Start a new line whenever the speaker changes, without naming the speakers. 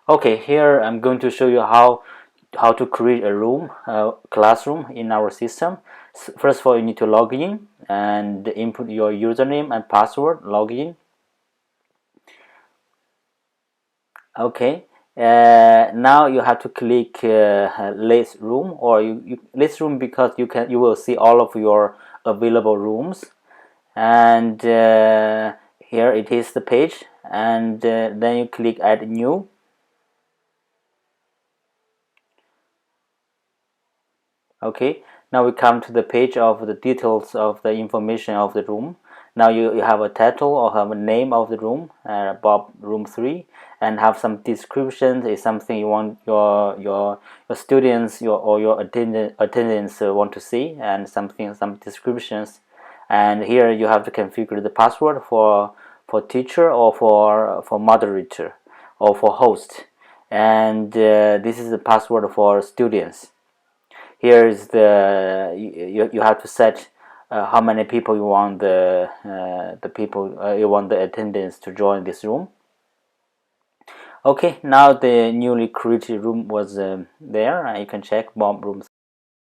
Okay, here I'm going to show you how to create a room, classroom in our system. First of all, you need to log in and input your username and password. Log in. Okay. Now you have to click list room, or list room, because you will see all of your available rooms. And here it is, the page, and then you click add new. Okay, now we come to the page of the details of the information of the room. Now you have a title or have a name of the room, Bob room 3, and have some descriptions. Is something you want your students or your attendants want to see, and some descriptions. And here you have to configure the password for teacher, or for moderator, or for host. And this is the password for students. Here is you have to set how many people you want the people you want the attendants to join this room. Okay, now the newly created room was there, and you can check bomb room